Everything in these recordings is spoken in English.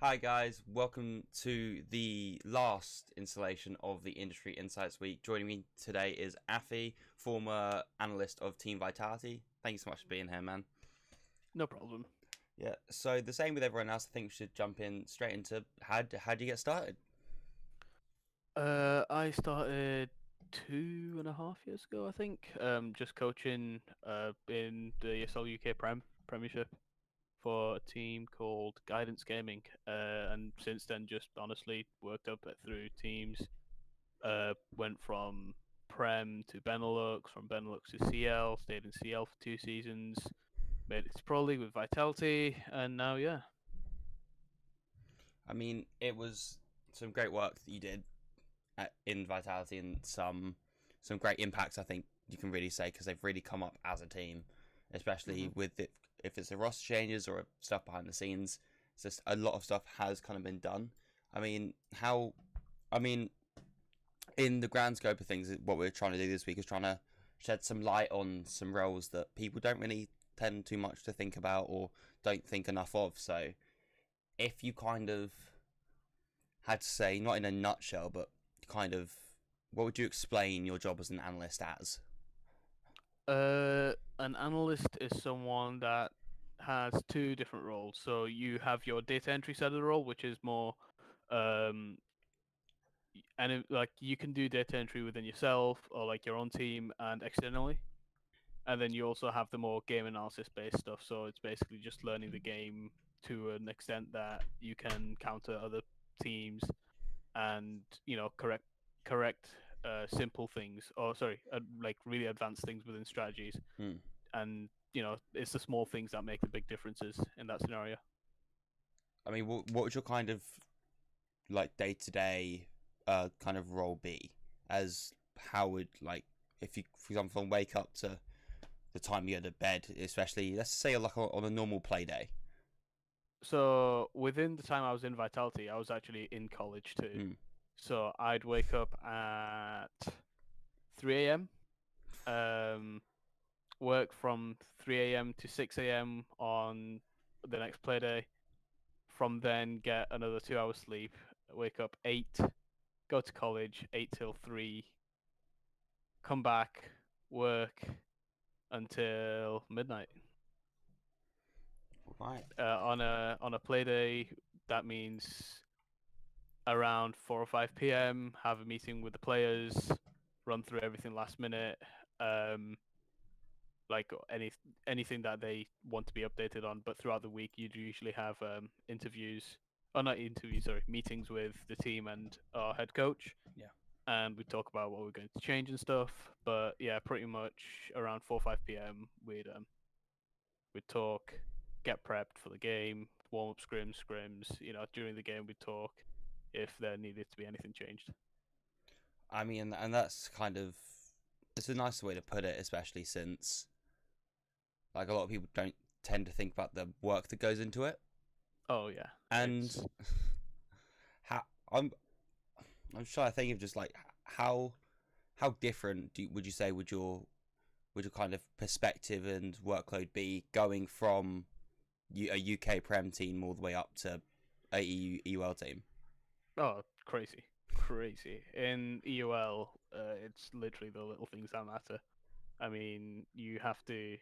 Hi guys, welcome to the last installation of the Industry Insights Week. Joining me today is Affy, former analyst of Team Vitality. Thank you so much for being here, man. No problem. Yeah, so the same with everyone else. I think we should jump in straight into how do you get started? I started 2.5 years ago, I think. Just coaching in the ESL UK Premiership for a team called Guidance Gaming. And since then, just honestly worked up it through teams. Went from Prem to Benelux, from Benelux to CL. Stayed in CL for 2 seasons. Made it to Pro League with Vitality, and now yeah. I mean, it was some great work that you did in Vitality and some great impacts. I think you can really say because they've really come up as a team, especially hmm with it if it's a roster changes or stuff behind the scenes. It's just a lot of stuff has kind of been done. I mean, how? I mean, in the grand scope of things, what we're trying to do this week is trying to shed some light on some roles that people don't really tend too much to think about or don't think enough of. So, if you kind of had to say, not in a nutshell, but kind of, what would you explain your job as an analyst as? An analyst is someone that has two different roles. So you have your data entry side of the role, which is more, um, like you can do data entry within yourself or like your own team and externally. And then you also have the more game analysis based stuff. So it's basically just learning the game to an extent that you can counter other teams and correct simple things, or sorry, like really advanced things within strategies. Hmm. And it's the small things that make the big differences in that scenario. I mean, what would your kind of like day to day kind of role be? As how would like if you, for example, from wake up to the time you go to bed, especially let's say like on a normal play day. So within the time I was in Vitality, I was actually in college too. Hmm. So I'd wake up at 3 a.m. Um, work from 3 a.m. to 6 a.m. on the next play day. From then, get another 2 hours sleep. Wake up 8, go to college 8 till 3, come back, work until midnight. Right. On a play day, that means around 4 or 5 p.m. Have a meeting with the players, run through everything last minute, um, like anything that they want to be updated on. But throughout the week, you'd usually have interviews, or not interviews, sorry, meetings with the team and our head coach, Yeah. and we talk about what we're going to change and stuff. But yeah, pretty much around 4 or 5 p.m. We'd talk, get prepped for the game, warm up scrims. During the game we'd talk if there needed to be anything changed. I mean, and that's kind of it's a nice way to put it, especially since like a lot of people don't tend to think about the work that goes into it. Oh yeah, And it's how I'm trying to think of just like how different would you say would your kind of perspective and workload be going from a UK Prem team all the way up to a EUL team? oh crazy. In EUL, it's literally the little things that matter. I mean, you have to.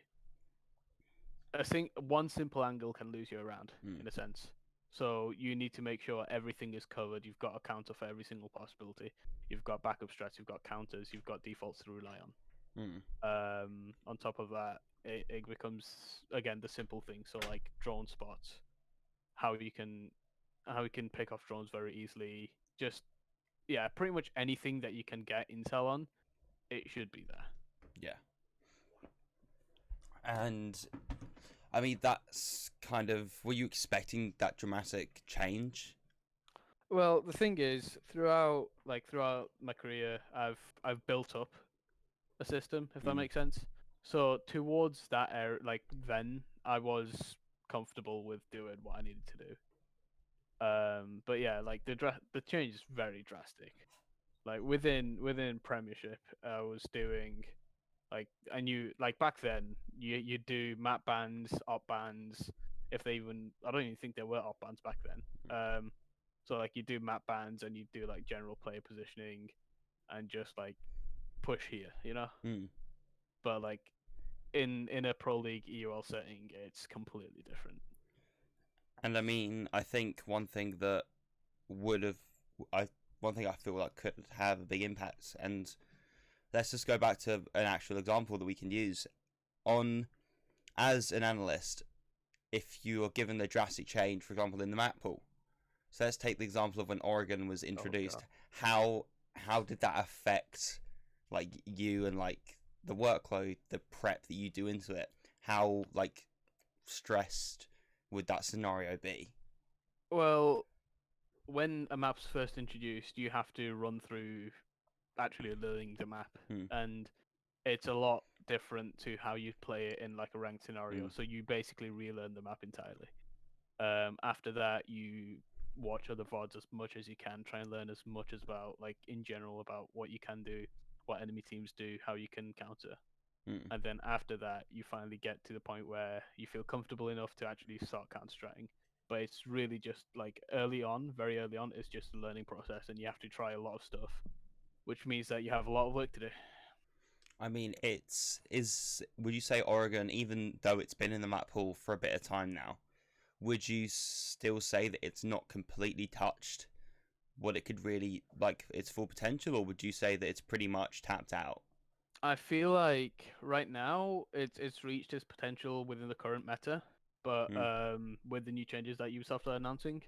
I think one simple angle can lose you around Hmm. in a sense. So you need to make sure everything is covered. You've got a counter for every single possibility. You've got backup strats. You've got counters. You've got defaults to rely on. Hmm. On top of that, it becomes again the simple things. So like drone spots, how you can how you can pick off drones very easily. Just yeah, pretty much anything that you can get intel on, it should be there. Yeah, and I mean that's kind of were you expecting that dramatic change? Well, the thing is, throughout my career, I've built up a system, if that Hmm. makes sense. So towards that era, like then, I was comfortable with doing what I needed to do. But yeah, like the change is very drastic. Like within Premiership, I was doing like I knew like back then you do map bans, op bans, if they even, I don't even think there were op bans back then. So like you do map bans and you do like general player positioning and just like push here, you know. Mm. But like in a pro league EUL setting, it's completely different. And I mean, I think one thing that would have, I one thing I feel like could have a big impact, and let's just go back to an actual example that we can use on as an analyst. If you are given a drastic change, for example, in the map pool, so let's take the example of when Oregon was Oh introduced. god. How did that affect like you and like the workload, the prep that you do into it? How like stressed would that scenario be? Well, when a map's first introduced, you have to run through actually learning the map, Hmm. and it's a lot different to how you play it in like a ranked scenario. Hmm. So you basically relearn the map entirely. After that, you watch other VODs as much as you can, try and learn as much as about like in general about what you can do, what enemy teams do, how you can counter. Hmm. And then after that, you finally get to the point where you feel comfortable enough to actually start counter striking. But it's really just like early on, very early on, it's just a learning process, and you have to try a lot of stuff, which means that you have a lot of work to do. I mean, it's is. Would you say Oregon, even though it's been in the map pool for a bit of time now, would you still say that it's not completely touched what it could really like its full potential, or would you say that it's pretty much tapped out? I feel like right now it's reached its potential within the current meta, but Mm. with the new changes that Ubisoft are announcing,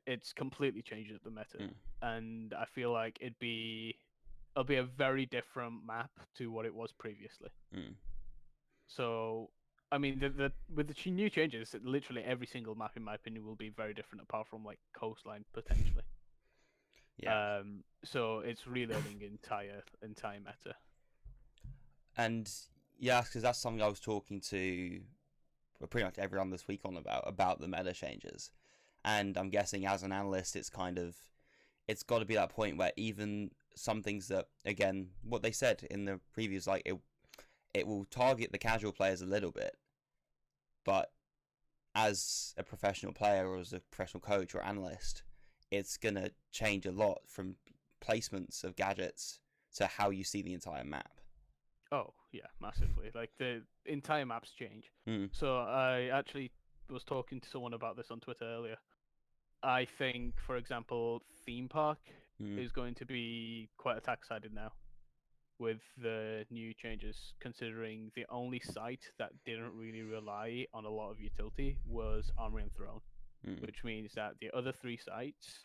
it's completely changed the meta, Mm. and I feel like it'll be a very different map to what it was previously. Mm. So, I mean, the with the new changes, literally every single map, in my opinion, will be very different, apart from like coastline potentially. Yeah. So it's relearning entire meta. And yeah, because that's something I was talking to pretty much everyone this week on about the meta changes, and I'm guessing as an analyst, it's got to be that point where even some things that again what they said in the previews like it will target the casual players a little bit, but as a professional player or as a professional coach or analyst, it's gonna change a lot from placements of gadgets to how you see the entire map. Oh yeah, massively. Like the entire maps change. Mm. So I actually was talking to someone about this on Twitter earlier. I think, for example, theme park Mm. is going to be quite attack sided now with the new changes, considering the only site that didn't really rely on a lot of utility was Armory and Throne, Mm. which means that the other three sites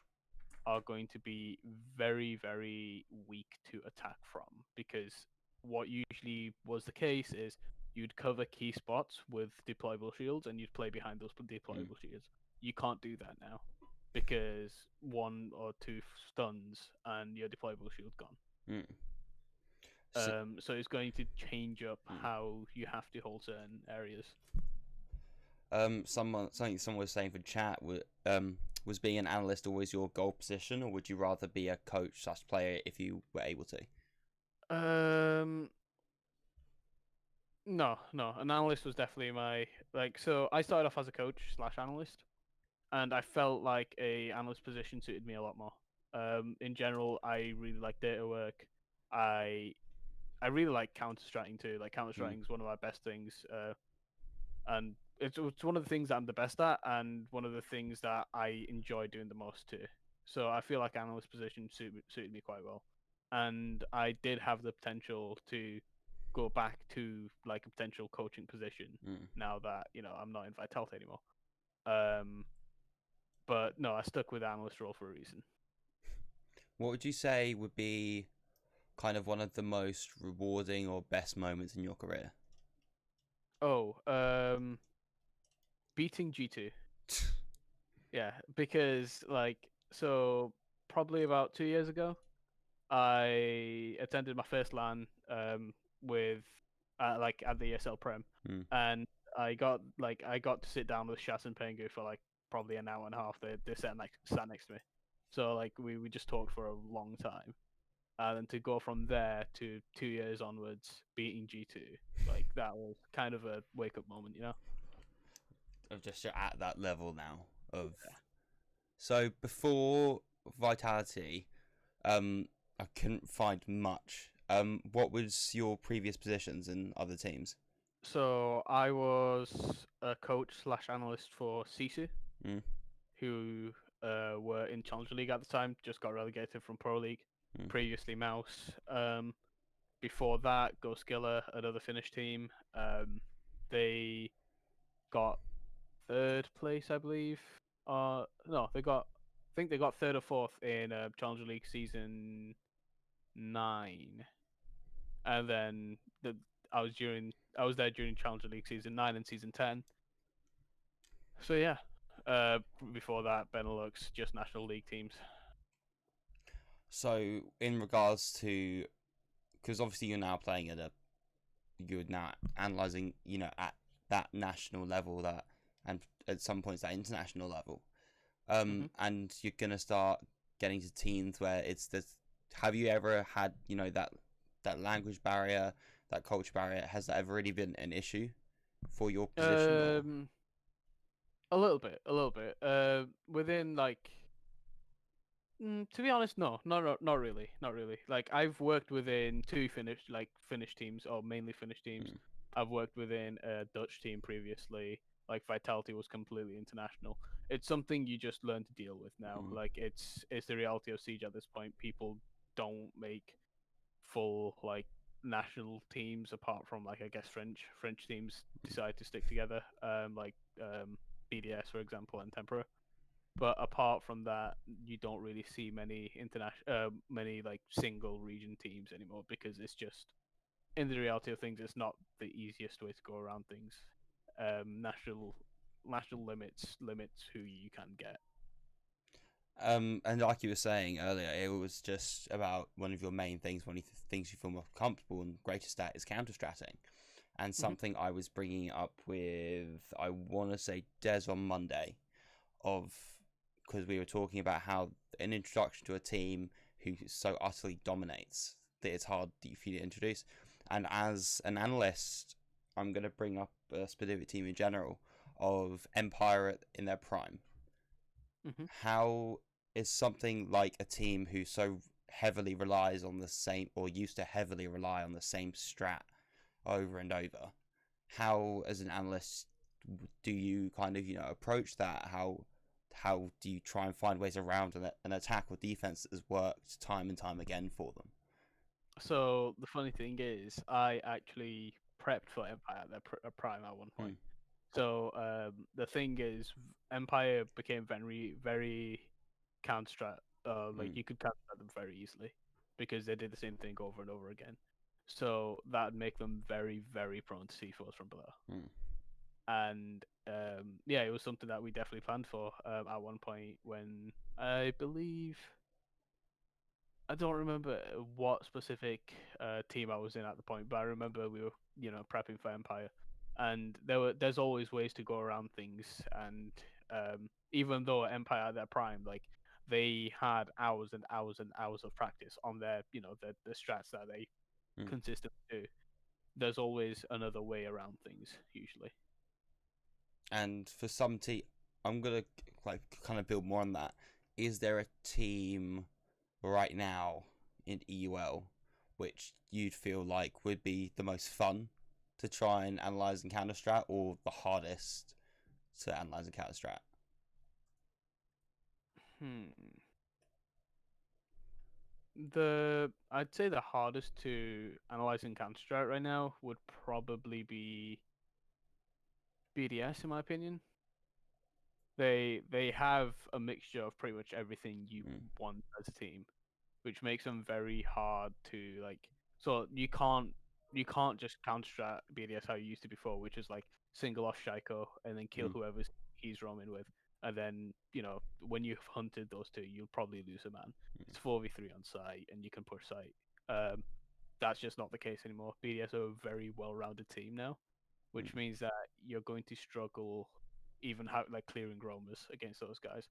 are going to be very, very weak to attack from, because what usually was the case is you'd cover key spots with deployable shields and you'd play behind those Mm. deployable shields. You can't do that now because one or two stuns and your deployable shield's gone. Mm. So, So it's going to change up mm. how you have to hold certain areas. Someone was saying for chat was being an analyst always your goal position, or would you rather be a coach slash player if you were able to? Um, no, no. An analyst was definitely my like. So I started off as a coach slash analyst, and I felt like a analyst position suited me a lot more. In general, I really like data work. I I really like counter striking too. Like counter Mm. striking is one of my best things. And it's one of the things that I'm the best at, and one of the things that I enjoy doing the most too. So I feel like analyst position suited me quite well, and I did have the potential to go back to like a potential coaching position Mm. now that I'm not in Vitality anymore. Um, but no, I stuck with analyst role for a reason. What would you say would be kind of one of the most rewarding or best moments in your career? Oh, beating G2. Yeah, because like so probably about 2 years ago, I attended my first LAN with like at the ESL Prem, Mm. and I got to sit down with Shas and Pengu for like probably an hour and a half. They sat next to me, so like we just talked for a long time, and then to go from there to 2 years onwards beating G2, like that was kind of a wake up moment, you know. of just you're at that level now of. So before Vitality, I couldn't find much. What was your previous positions in other teams? So I was a coach slash analyst for Sisu, Mm, who were in Challenger League at the time, just got relegated from Pro League. mm. Previously Mouse. Before that, Go Skiller, another Finnish team. They got third place, I believe. No, I think they got third or fourth in Challenger League season 9, and then I was there during Challenger League season 9 and season 10. So yeah, before that, Benelux, just National League teams. So in regards to, because obviously you're now analyzing, at that national level and at some points that international level. Hmm. And you're gonna start getting to teams where it's this. Have you ever had that language barrier, that culture barrier? Has that ever really been an issue for your position or? Um, a little bit, a little bit. Within like to be honest, no, not really, not really. Like I've worked within two Finnish teams, or mainly Finnish teams. Mm, I've worked within a Dutch team previously. Like Vitality was completely international. It's something you just learn to deal with now. mm, Like it's the reality of Siege at this point. People don't make full like national teams apart from like I guess French teams decide to stick together. BDS for example and Tempera. But apart from that, you don't really see many many like single region teams anymore because it's just in the reality of things, it's not the easiest way to go around things. National limits who you can get. and like you were saying earlier, it was just about one of your main things, one of the things you feel more comfortable and greatest at is counter stratting. And Hmm. something I was bringing up with, I want to say, Des on Monday, of because we were talking about how an introduction to a team who so utterly dominates that it's hard for you to introduce. And as an analyst, I'm going to bring up a specific team in general of Empire in their prime. Hmm. How is something like a team who so heavily relies on the same, or used to heavily rely on the same strat over and over? How, as an analyst, do you kind of approach that? How do you try and find ways around an attack or defense that has worked time and time again for them? So the funny thing is, I actually prepped for Empire at their prime at one Hmm. point. So the thing is, Empire became very counter strat. Like Hmm. you could counter them very easily because they did the same thing over and over again. So that'd make them very prone to C4s from below. Hmm. And yeah, it was something that we definitely planned for at one point when I believe I don't remember what specific team I was in at the point, but I remember we were, prepping for Empire, and there's always ways to go around things. And even though Empire at their prime, like they had hours and hours and hours of practice on their, the strats that they Hmm. consistently do. There's always another way around things usually. And for some team, I'm gonna like kind of build more on that. Is there a team right now in EUL which you'd feel like would be the most fun to try and analyze and counter strat, or the hardest to analyze and counter strat? Hmm. I'd say the hardest to analyze in Counter Strike right now would probably be BDS, in my opinion. They have a mixture of pretty much everything you Mm, want as a team, which makes them very hard to like. So you can't just counter strat BDS how you used to before, which is like single off Shaiko and then kill mm, whoever he's roaming with, and then when you've hunted those two, you'll probably lose a man. mm, It's 4v3 on site, and you can push site. Um, that's just not the case anymore. BDS are a very well-rounded team now, mm. which means that you're going to struggle even like clearing roamers against those guys.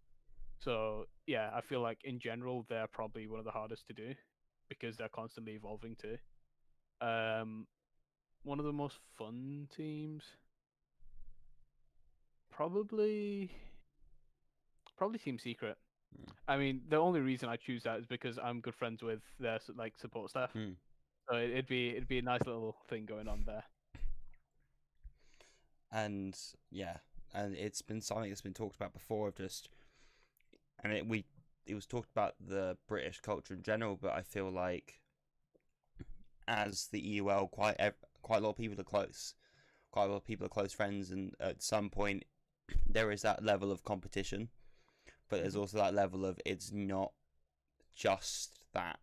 So yeah, I feel like in general they're probably one of the hardest to do because they're constantly evolving too. Um, One of the most fun teams, Probably Team Secret. Mm. I mean, the only reason I choose that is because I'm good friends with their like support staff. Mm. So it'd be a nice little thing going on there. And yeah, and it's been something that's been talked about before. Of just, and it was talked about the British culture in general, but I feel like as the EUL, quite a lot of people are close. Quite a lot of people are close friends, and at some point there is that level of competition, but there's Mhm. also that level of it's not just that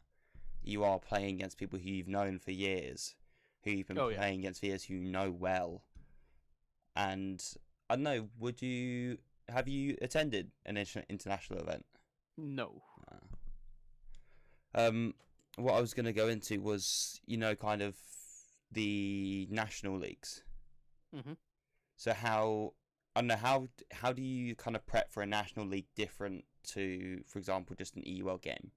you are playing against people who you've known for years, who you've been Oh yeah. playing against for years, who you know well. And I don't know, have you attended an international event? No. Um, what I was going to go into was, kind of the national leagues. Mhm. So I don't know, how do you kind of prep for a national league different to, for example, just an EUL game?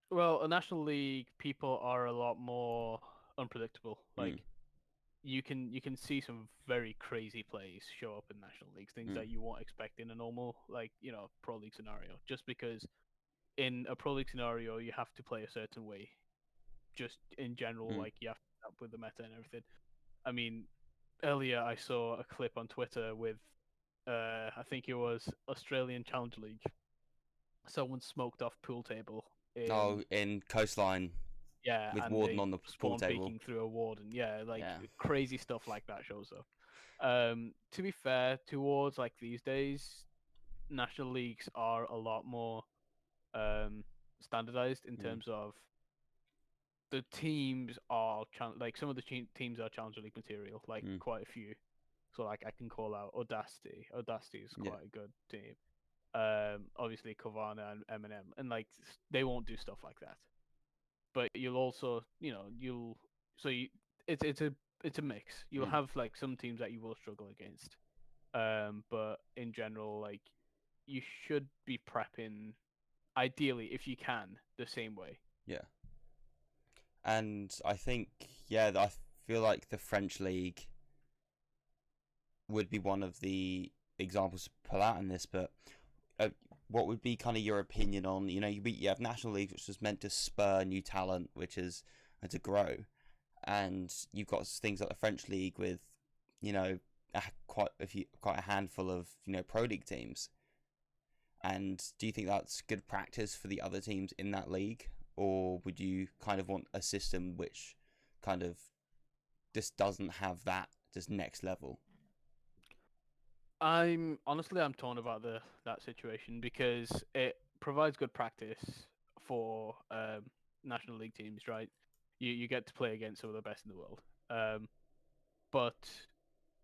Well, a national league people are a lot more unpredictable. Mm, Like you can see some very crazy plays show up in national leagues, things mm, that you won't expect in a normal like pro league scenario. Just because in a pro league scenario you have to play a certain way. Just in general, mm. like you have to keep up with the meta and everything. I mean, earlier I saw a clip on Twitter with I think it was Australian Challenge League. Someone smoked off pool table Oh, in in Coastline yeah, with and Warden they on the pool spawn table. peeking through a warden. Yeah, like Yeah. crazy stuff like that shows up. To be fair, towards like these days, national leagues are a lot more standardized in Mm, terms of the teams are like some of the teams are Challenger League material, like mm, quite a few. So like I can call out Audacity. Audacity is yeah. quite a good team. Obviously Kavana and Eminem, and like they won't do stuff like that. But you'll also, you'll so you it's a mix. You'll Mm, have like some teams that you will struggle against. But in general, like you should be prepping ideally if you can the same way. yeah. And I think, yeah, I feel like the French league would be one of the examples to pull out in this, but uh, what would be kind of your opinion on, you have national leagues, which is meant to spur new talent, which is to grow, and you've got things like the French league with, quite a handful of pro league teams. And do you think that's good practice for the other teams in that league, or would you kind of want a system which kind of just doesn't have that just next level? I'm torn about the that situation because it provides good practice for national league teams, right? You get to play against some of the best in the world. But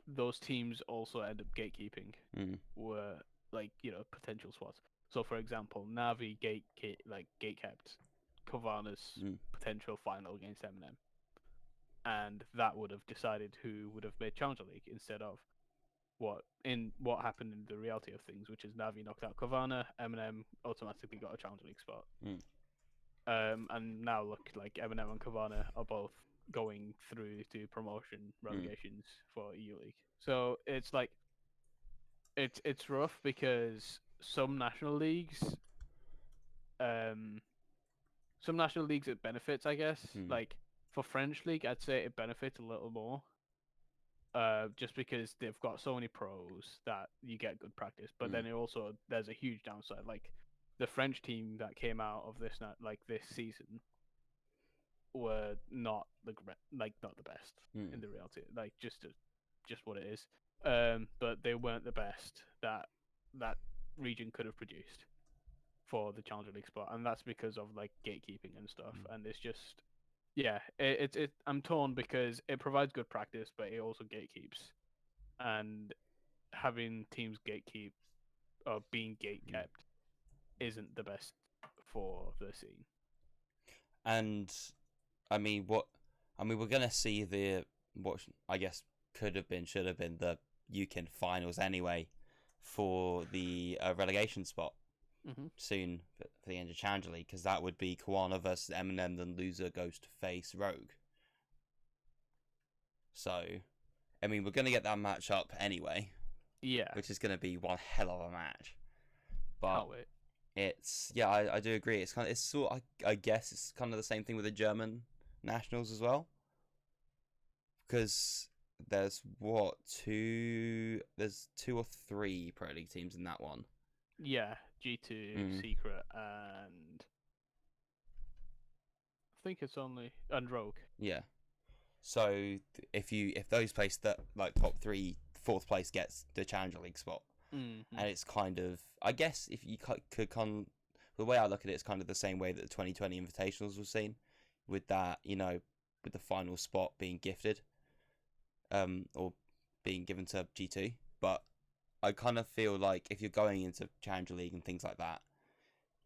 those teams also end up gatekeeping Mm, were like potential spots. So for example, Navi gate kept Kavana's mm, potential final against Eminem, and that would have decided who would have made Challenger League instead of what happened in the reality of things, which is Navi knocked out Kavana, Eminem automatically got a Challenger League spot. mm, And now look, like Eminem and Kavana are both going through to promotion mm, relegations for EU League. So it's like it's rough because um, some national leagues it benefits, I guess. mm, Like for French league, I'd say it benefits a little more. Just because they've got so many pros that you get good practice, but mm, then there's a huge downside. Like the French team that came out of this season were not the best mm, in the reality. Like just what it is. But they weren't the best that region could have produced for the Challenger League spot, and that's because of like gatekeeping and stuff. mm, And it's just yeah, I'm torn because it provides good practice, but it also gatekeeps, and having teams gatekeep or being gate mm. kept isn't the best for the scene. And we're gonna see what I guess should have been the UKIN finals anyway for the relegation spot Mm-hmm. soon for the end of Challenger League, because that would be Koana versus Eminem, then loser goes to face Rogue. So, we're gonna get that match up anyway, Yeah, which is going to be one hell of a match. But can't wait. it's yeah, I do agree. It's kind of it's sort I guess it's kind of the same thing with the German nationals as well, because there's two or three Pro League teams in that one. Yeah, G2, Mm, Secret, and I think it's only and Rogue. yeah. So if those place that like top three, fourth place gets the Challenger League spot, Mm-hmm. and it's kind of I guess if you could the way I look at it, it's kind of the same way that the 2020 Invitationals was seen, with that with the final spot being gifted, or being given to G2. But I kind of feel like if you're going into Challenger League and things like that,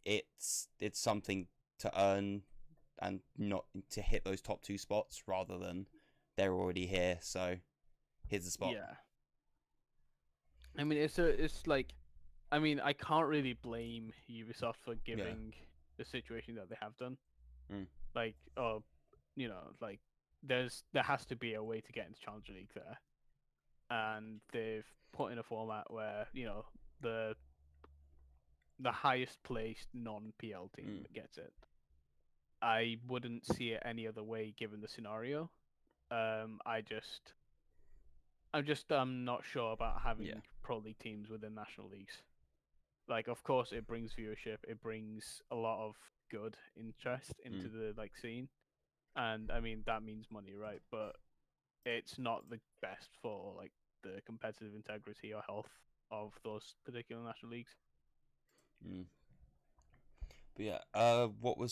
it's something to earn and not to hit those top two spots rather than they're already here. So here's the spot. Yeah, I mean it's like, I mean I can't really blame Ubisoft for Yeah. giving the situation that they have done. Mm, Like, like there has to be a way to get into Challenger League there, and they've put in a format where the highest placed non PL team mm, gets it. I wouldn't see it any other way given the scenario. I just I'm not sure about yeah. having pro league teams within national leagues. Like, of course, it brings viewership, it brings a lot of good interest into Mm, the like scene, and I mean that means money, right? But it's not the best for like the competitive integrity or health of those particular national leagues. mm. But yeah, what would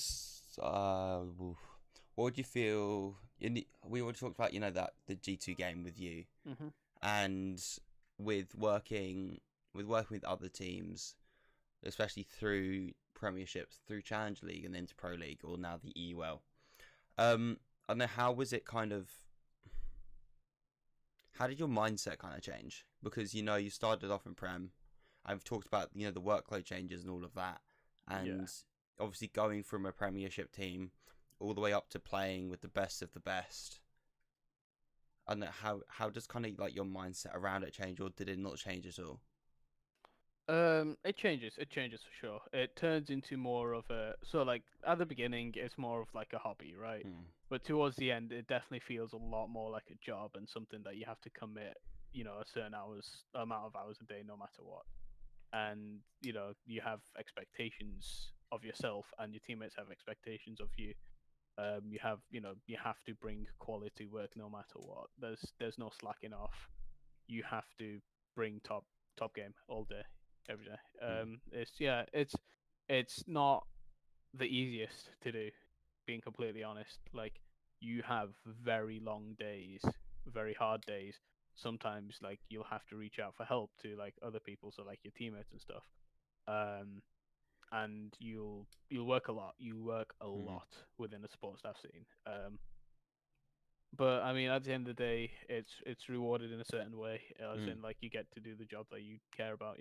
you feel? We already talked about that the G2 game with you, Mm-hmm. and with working with other teams, especially through Premierships, through Challenge League, and then to Pro League, or now the EUL. I don't know, how was it kind of? How did your mindset kind of change? Because you started off in Prem. I've talked about the workload changes and all of that, Yeah. and obviously going from a Premiership team all the way up to playing with the best of the best. I don't know, how does kind of like your mindset around it change, or did it not change at all? It changes. It changes for sure. It turns into more of a, so like at the beginning, it's more of like a hobby, right? Mm, But towards the end, it definitely feels a lot more like a job and something that you have to commit, a certain amount of hours a day, no matter what. And you have expectations of yourself, and your teammates have expectations of you. You have to bring quality work no matter what. There's no slacking off. You have to bring top game all day, every day. mm, It's not the easiest to do, being completely honest. Like, you have very long days, very hard days. Sometimes like you'll have to reach out for help to like other people, so like your teammates and stuff. Um, and you'll work a lot. You work a mm, lot within the support staff scene. But I mean, at the end of the day, it's rewarded in a certain way, as mm. in like you get to do the job that you care about.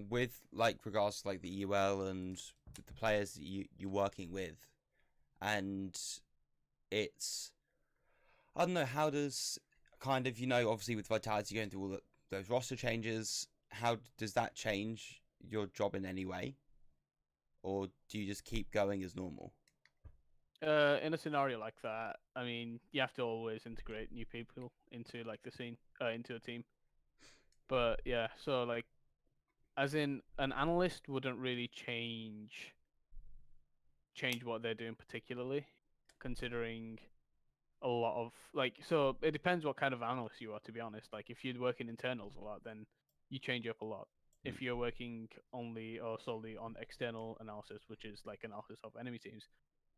With like regards to like the UL and the players that you're working with, and it's I don't know, how does kind of obviously with Vitality going through all those roster changes, how does that change your job in any way, or do you just keep going as normal? In a scenario like that, I mean, you have to always integrate new people into like the scene, into a team. But yeah, so like, as in, an analyst wouldn't really change what they're doing particularly, considering a lot of like, so it depends what kind of analyst you are, to be honest. Like, if you're working internals a lot, then you change up a lot. Mm, If you're working only or solely on external analysis, which is like analysis of enemy teams,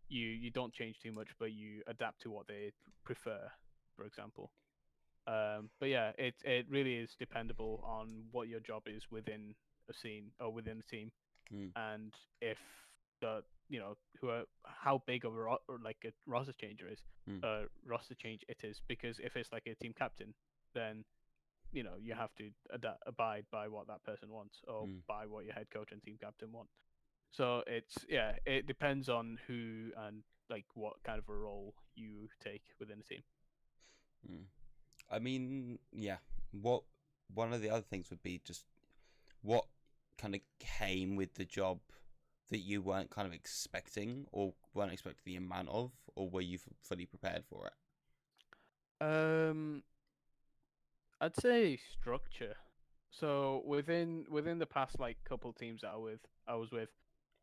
you don't change too much, but you adapt to what they prefer, for example. But yeah, it really is dependable on what your job is within a scene or within a team, mm, and if the who are how big of a or like a mm, roster change it is. Because if it's like a team captain, then you have to abide by what that person wants, or mm, by what your head coach and team captain want. So it depends on who and like what kind of a role you take within the team. mm. I mean, yeah. What one of the other things would be just what kind of came with the job that you weren't kind of expecting or weren't expecting the amount of, or were you fully prepared for it? Um, I'd say structure. So within the past like couple teams that I was with,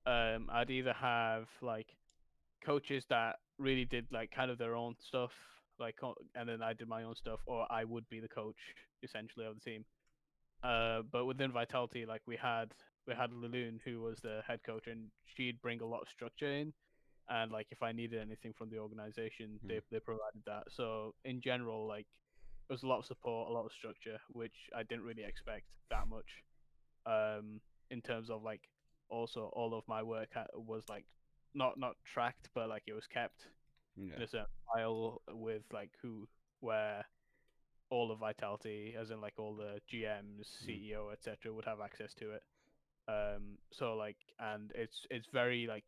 I'd either have like coaches that really did like kind of their own stuff, like and then I did my own stuff, or I would be the coach essentially of the team. But within Vitality, like we had Laloon who was the head coach, and she'd bring a lot of structure in, and like if I needed anything from the organization, Mm, they provided that. So in general, like there was a lot of support, a lot of structure, which I didn't really expect that much. In terms of like also all of my work was like not tracked, but like it was kept yeah. in a certain file with like who where all of Vitality, as in like all the GMs, Mm, CEO, etc., would have access to it. So like, and it's very like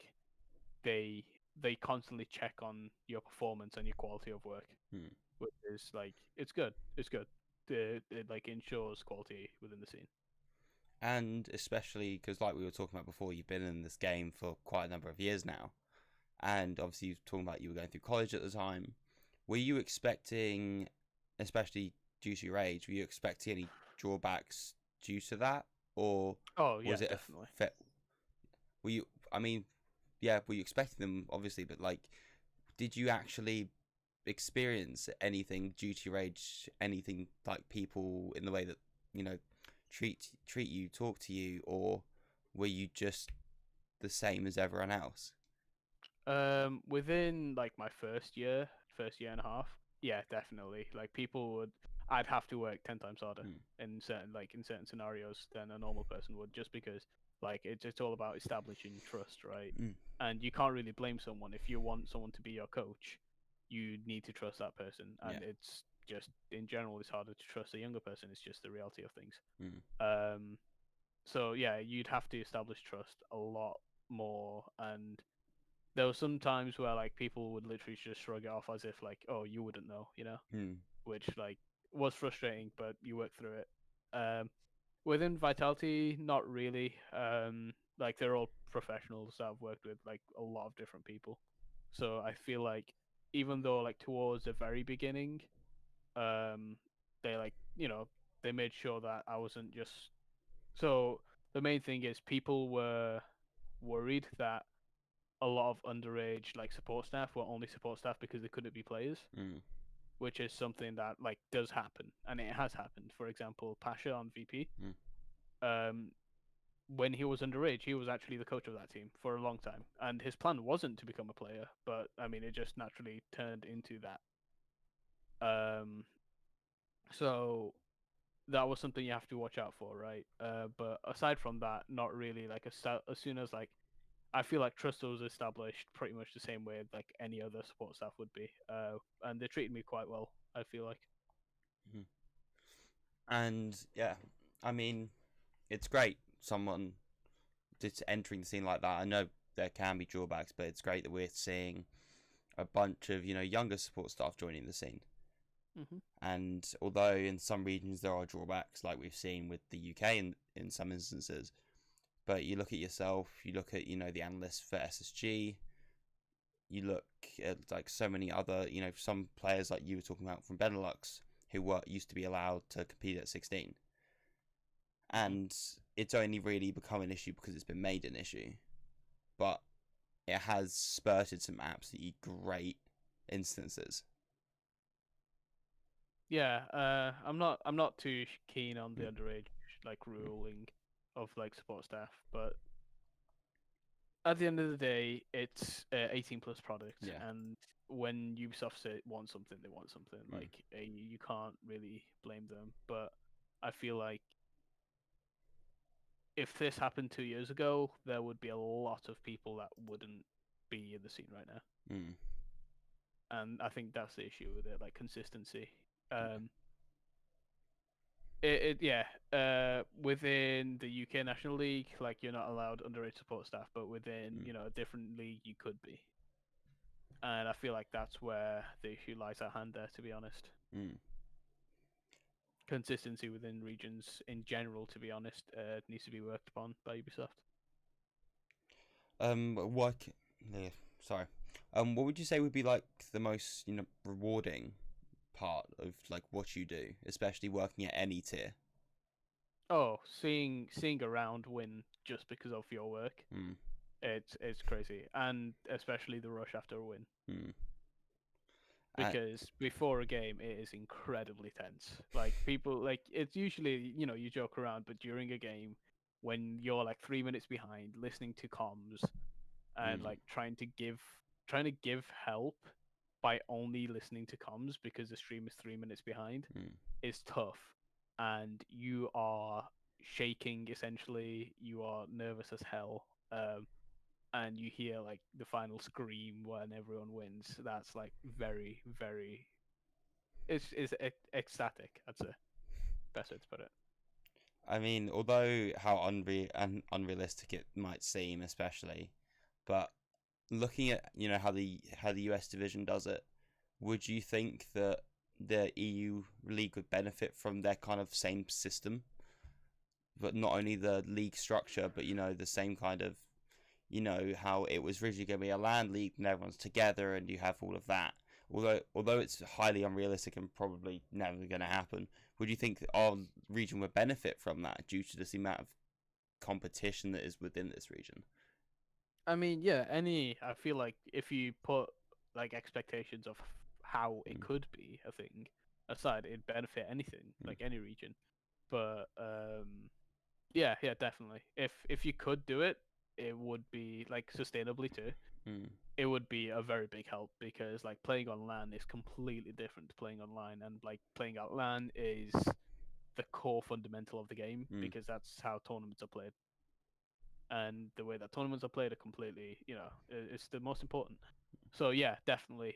they they constantly check on your performance and your quality of work, mm. which is like it's good. It's good. It like ensures quality within the scene. And especially because, like we were talking about before, you've been in this game for quite a number of years now, and obviously you're talking about you were going through college at the time. Were you expecting, especially due to your age, were you expecting any drawbacks due to that, or Oh yeah, was it a definitely. fit? Were you? I mean, yeah, were you expecting them obviously, but like, did you actually experience anything due to your age? Anything like people in the way that you know treat you, talk to you, or were you just the same as everyone else? Within like my first year and a half, yeah, definitely. Like people would, I'd have to work 10 times harder Mm, in certain scenarios than a normal person would, just because like it's all about establishing trust, right? mm, And you can't really blame someone if you want someone to be your coach. You need to trust that person, yeah. and it's just in general it's harder to trust a younger person. It's just the reality of things. Mm, Um, so yeah, you'd have to establish trust a lot more, and there were some times where like people would literally just shrug it off as if like, oh, you wouldn't know, mm, which like was frustrating, but you work through it. Within Vitality, not really. Like they're all professionals that I've worked with, like a lot of different people. So I feel like even though like towards the very beginning, um, they like they made sure that I wasn't just so the main thing is people were worried that a lot of underage like support staff were only support staff because they couldn't be players, mm, which is something that like does happen and it has happened. For example, Pasha on VP, mm, um, when he was underage, he was actually the coach of that team for a long time, and his plan wasn't to become a player, but I mean, it just naturally turned into that. Um, so that was something you have to watch out for, right? But aside from that, not really. Like as soon as like I feel like trust was established pretty much the same way like any other support staff would be. And they treated me quite well, I feel like. mm. And yeah, I mean, it's great someone just entering the scene like that. I know there can be drawbacks, but it's great that we're seeing a bunch of younger support staff joining the scene. Hmm. And although in some regions there are drawbacks, like we've seen with the UK in some instances, but you look at yourself, you look at the analysts for SSG, you look at like so many other some players like you were talking about from Benelux who were used to be allowed to compete at 16, Hmm. and it's only really become an issue because it's been made an issue, but it has spurted some absolutely great instances. Yeah, I'm not too keen on the Mm, underage like mm, ruling of like support staff, but at the end of the day, it's 18 plus product, yeah. and when Ubisoft say want something, they want something. Mm, Like you can't really blame them. But I feel like if this happened 2 years ago, there would be a lot of people that wouldn't be in the scene right now, mm, and I think that's the issue with it, like consistency. yeah. Um, yeah, within the UK National League, like you're not allowed underage support staff, but within Mm, a different league, you could be, and I feel like that's where the issue lies at hand there, to be honest. mm. consistency within regions in general, to be honest, needs to be worked upon by Ubisoft. What? Yeah, sorry. What would you say would be like the most rewarding part of like what you do, especially working at any tier? Oh, seeing a round win just because of your work, Hmm. it's crazy, and especially the rush after a win. Hmm. Because before a game it is incredibly tense. Like people like it's usually you joke around, but during a game when you're like 3 minutes behind, listening to comms and Mm, like trying to give help by only listening to comms because the stream is 3 minutes behind mm, is tough, and you are shaking essentially. You are nervous as hell. And you hear like the final scream when everyone wins. That's like very, very. It's ecstatic. That's the best way to put it. I mean, although how unrealistic it might seem, especially, but looking at how the US division does it, would you think that the EU league would benefit from their kind of same system, but not only the league structure, but the same kind of how it was originally going to be a land league and everyone's together and you have all of that. Although it's highly unrealistic and probably never going to happen, would you think our region would benefit from that due to this amount of competition that is within this region? I mean, yeah. I feel like if you put like expectations of how it Mm, could be a thing aside, it'd benefit anything, mm, like any region. But yeah, yeah, definitely. If you could do it, it would be like sustainably too. mm, It would be a very big help because like playing on LAN is completely different to playing online, and like playing out LAN is the core fundamental of the game mm, because that's how tournaments are played, and the way that tournaments are played are completely, it's the most important. So yeah, definitely.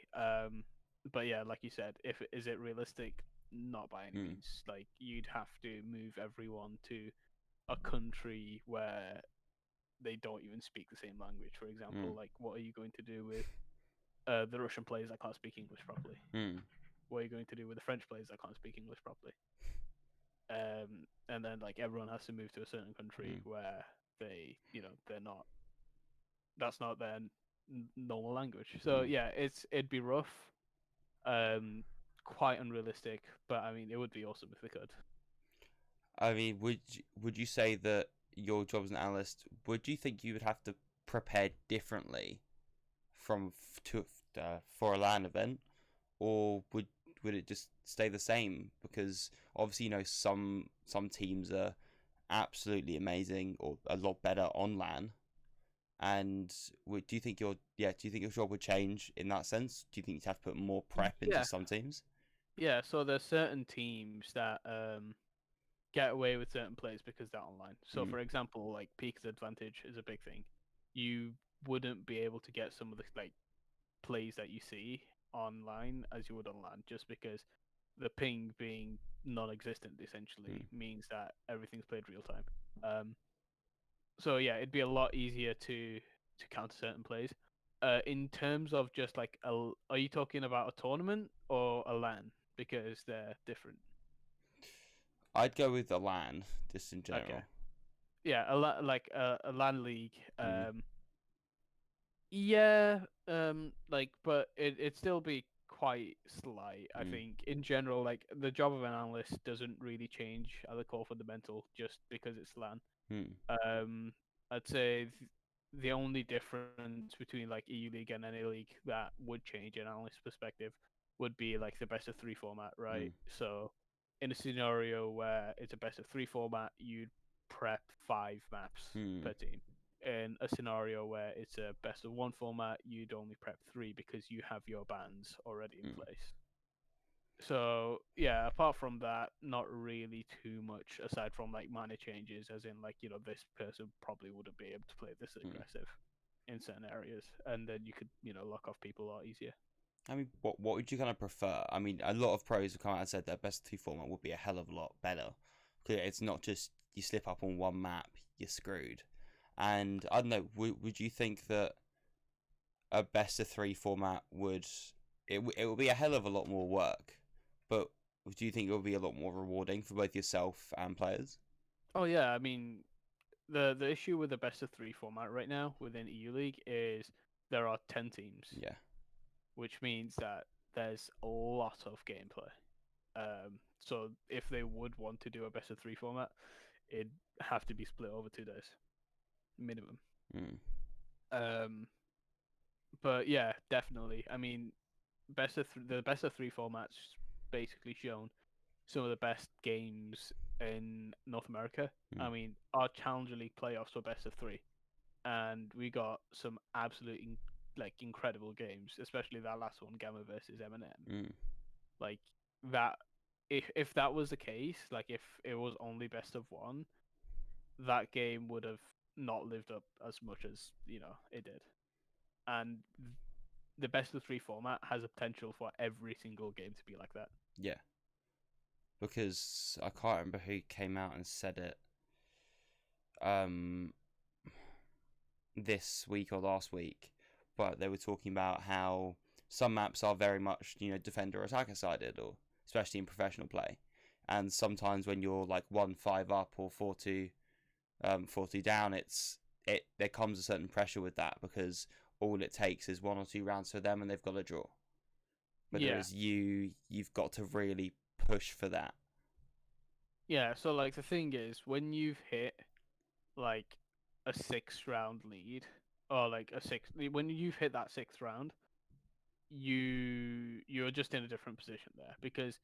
But yeah, like you said, if is it realistic? Not by any mm, means. Like you'd have to move everyone to a country where they don't even speak the same language. For example, mm, like what are you going to do with the Russian players that can't speak English properly? mm, What are you going to do with the French players that can't speak English properly? And then like everyone has to move to a certain country mm, where they're not. That's not their normal language. So mm. yeah, it'd be rough, um, quite unrealistic. But I mean, it would be awesome if they could. I mean, would you say that your job as an analyst, would you think you would have to prepare differently from for a LAN event, or would it just stay the same? Because obviously, some teams are absolutely amazing or a lot better on LAN. And do you think your job would change in that sense? Do you think you'd have to put more prep into Yeah, some teams? yeah. So there's certain teams that get away with certain plays because they're online. So Mm, for example, like Peak's advantage is a big thing. You wouldn't be able to get some of the like plays that you see online as you would on land, just because the ping being non-existent mm, essentially means that everything's played real time. So yeah, it'd be a lot easier to counter certain plays. In terms of just like are you talking about a tournament or a LAN? Because they're different. I'd go with the LAN just in Okay. general. Yeah, like a LAN league. Mm, Yeah, like, but it'd still be quite slight. I mm, think in general, like the job of an analyst doesn't really change at the core fundamental just because it's LAN. mm, Um, I'd say the only difference between like EU League and NA League that would change an analyst perspective would be like the best of three format, mm, right? So in a scenario where it's a best of three format, you'd prep 5 maps mm, per team. In a scenario where it's a best of one format, you'd only prep three because you have your bans already in mm, place. So yeah, apart from that, not really too much aside from like minor changes, as in like this person probably wouldn't be able to play this mm. aggressive in certain areas, and then you could lock off people a lot easier. I mean, what would you kind of prefer? I mean, a lot of pros have come out and said that best of two format would be a hell of a lot better. Because it's not just you slip up on one map, you're screwed. And I don't know, would you think that a best of three format it would be a hell of a lot more work, but do you think it will be a lot more rewarding for both yourself and players? Oh yeah, I mean the issue with the best of three format right now within EU League is there are 10 teams, Yeah. which means that there's a lot of gameplay. So if they would want to do a best of three format, it'd have to be split over 2 days minimum. Mm. Um, but yeah, definitely. I mean, the best of three formats basically shown some of the best games in North America. Mm. I mean, our Challenger League playoffs were best of three, and we got some absolutely like incredible games, especially that last one, Gamma versus Eminem. Mm. Like that, if that was the case, like if it was only best of one, that game would have not lived up as much as it did. And the best of three format has a potential for every single game to be like that. Yeah. Because I can't remember who came out and said it. This week or last week, but they were talking about how some maps are very much defender attacker sided, or especially in professional play, and sometimes when you're like 1-5 up or 4-2, 4-2 down, there comes a certain pressure with that because all it takes is 1 or 2 rounds for them and they've got a draw. Whereas you've got to really push for that. Yeah, so like the thing is, when you've hit like a 6 round lead, or like when you've hit that 6th round, you're just in a different position there because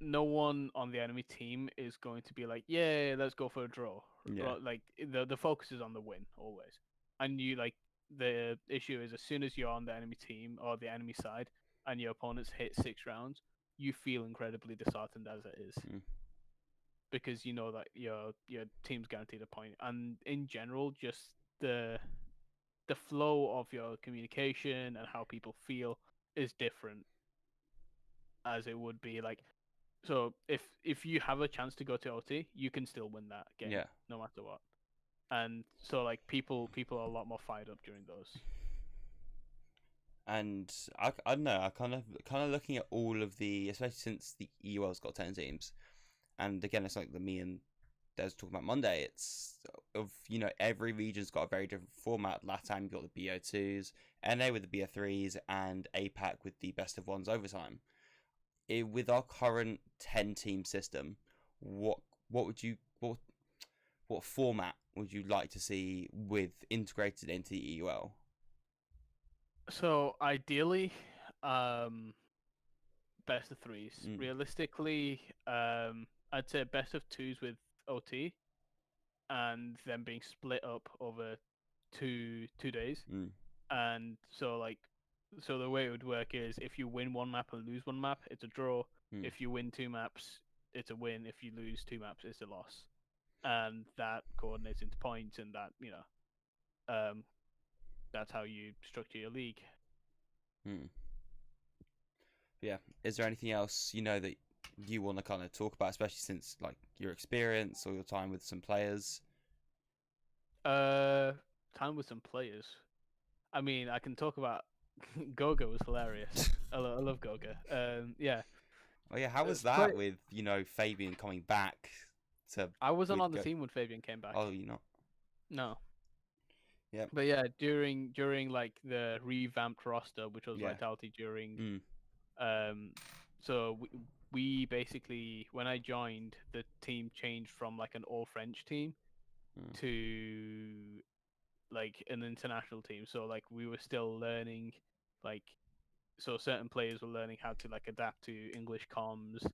no one on the enemy team is going to be like, yeah, let's go for a draw. Yeah. Like the focus is on the win always, and the issue is as soon as you're on the enemy team or the enemy side and your opponents hit 6 rounds, you feel incredibly disheartened as it is. Mm. Because you know that your team's guaranteed a point, and in general, just the flow of your communication and how people feel is different as it would be like. So if you have a chance to go to OT, you can still win that game, Yeah. no matter what. And so like people are a lot more fired up during those. And I don't know. I kind of looking at all of the, especially since the EUL's got 10 teams, and again, it's like me and Des talking about Monday. It's of every region's got a very different format. LATAM you've got the BO2s, NA with the BO3s, and APAC with the best of ones overtime. With our current 10-team system, what would you what format would you like to see with integrated into the EUL? So ideally, best of threes. Mm. Realistically, I'd say best of twos with OT, and then being split up over two days. Mm. And so the way it would work is if you win one map and lose one map, it's a draw. Mm. If you win 2 maps, it's a win. If you lose 2 maps, it's a loss. And that coordinates into points, and that's how you structure your league. Mm. Yeah. Is there anything else that you want to kind of talk about, especially since like your experience or your time with some players? Time with some players. I mean, I can talk about Goga was hilarious. I love Goga. Yeah. Oh yeah, how was Play... that with Fabian coming back to? I wasn't on the team when Fabian came back. Oh, you not? No. Yeah. But yeah, during like the revamped roster, which was Yeah. Vitality during, so we basically, when I joined, the team changed from like an all French team to like an international team. So like we were still learning, like, so certain players were learning how to like adapt to English comms.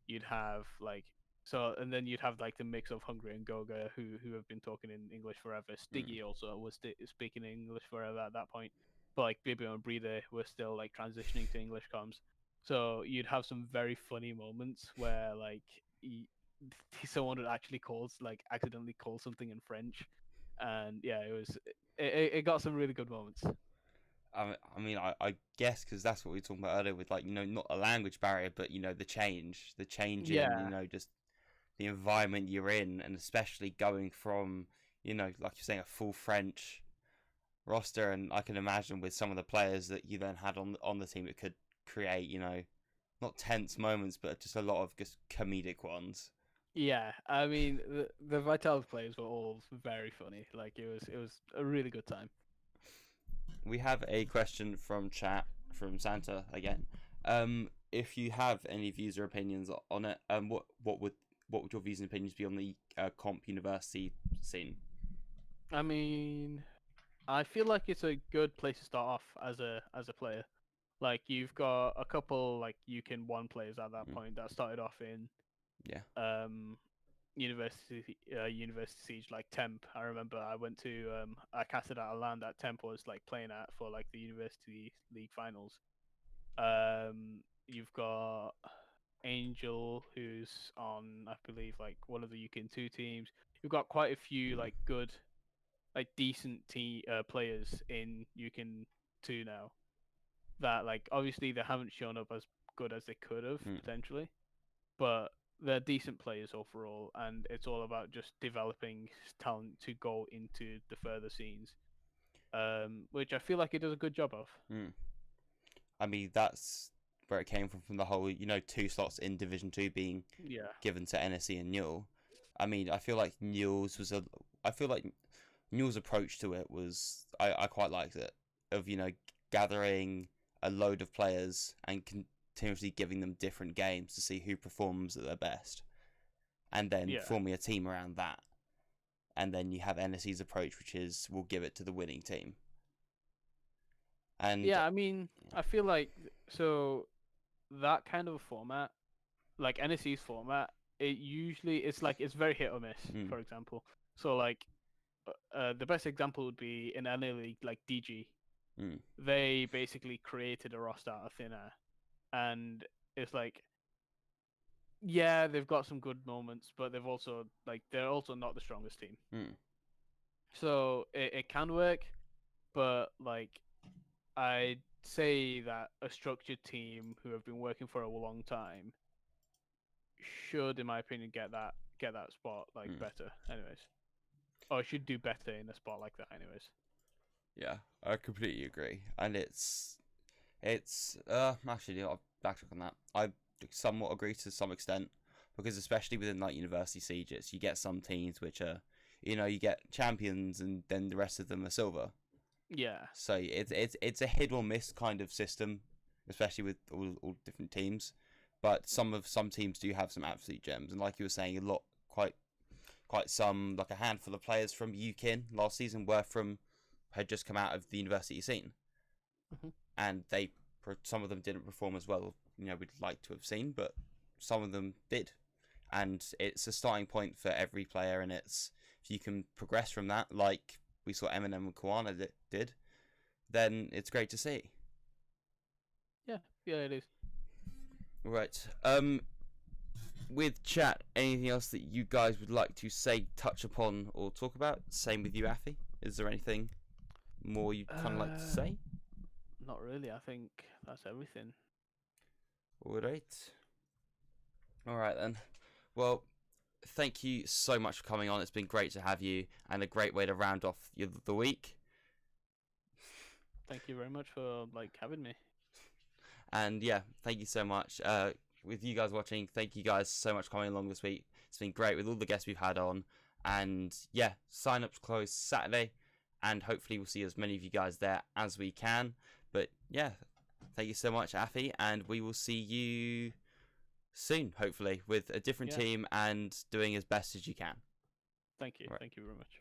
You'd have like and then you'd have like the mix of Hungary and Goga who have been talking in English forever. Stiggy also was speaking English forever at that point, but like Bibio and Breather were still like transitioning to English comms. So you'd have some very funny moments where like someone would actually accidentally call something in French, and yeah, it got some really good moments. I mean, I guess because that's what we were talking about earlier with like not a language barrier, but the change Yeah. in just the environment you're in, and especially going from like you're saying a full French roster, and I can imagine with some of the players that you then had on the team, it could create not not tense moments, but just a lot of just comedic ones. Yeah, I mean the Vitality players were all very funny. Like it was a really good time. We have a question from chat from Santa again. If you have any views or opinions on it, what would your views and opinions be on the comp university scene? I mean, I feel like it's a good place to start off as a player. Like you've got a couple like UKIN one players at that Mm. point that started off in Yeah. University Siege, like Temp. I remember I went to I casted out a land that Temp was like playing at for like the University League finals. You've got Angel, who's on I believe like one of the UKIN two teams. You've got quite a few like good, like decent players in UKIN two now. That like obviously they haven't shown up as good as they could have potentially, but they're decent players overall, and it's all about just developing talent to go into the further scenes, which I feel like it does a good job of. I mean, that's where it came from the whole, 2 slots in Division 2 being Yeah, given to NSE and Newell. I mean, I feel like Newell's approach to it was, I quite liked it, of, gathering a load of players and continuously giving them different games to see who performs at their best, and then forming a team around that. And then you have NSE's approach, which is we'll give it to the winning team. And yeah, I mean, I feel like so that kind of a format, like NSE's format, it's like it's very hit or miss. For example, so like the best example would be in NA League, like DG. They basically created a roster out of thin air, and it's like, yeah, they've got some good moments, but they're also not the strongest team. So it can work, but like I'd say that a structured team who have been working for a long time should, in my opinion, get that spot like better, anyways, or should do better in a spot like that, anyways. Yeah, I completely agree, and it's actually I'll backtrack on that. I somewhat agree to some extent, because especially within like University Sieges, you get some teams which are, you get champions and then the rest of them are silver. Yeah. So it's a hit or miss kind of system, especially with all different teams. But some teams do have some absolute gems, and like you were saying, quite some, like a handful of players from UKIN last season had just come out of the university scene, and some of them didn't perform as well, we'd like to have seen, but some of them did, and it's a starting point for every player, and if you can progress from that, like we saw Eminem and Kwana did, then it's great to see. Yeah, it is. Right. With chat, anything else that you guys would like to say, touch upon, or talk about? Same with you, Affy. Is there anything more you'd kind of like to say? Not really. I think that's everything. All right then. Well, thank you so much for coming on. It's been great to have you, and a great way to round off the week. Thank you very much for having me. And yeah, thank you so much. With you guys watching, thank you guys so much for coming along this week. It's been great with all the guests we've had on. And yeah, sign-ups close Saturday, and hopefully we'll see as many of you guys there as we can. But yeah, thank you so much, Affy, and we will see you soon, hopefully, with a different team and doing as best as you can. Thank you. Right. Thank you very much.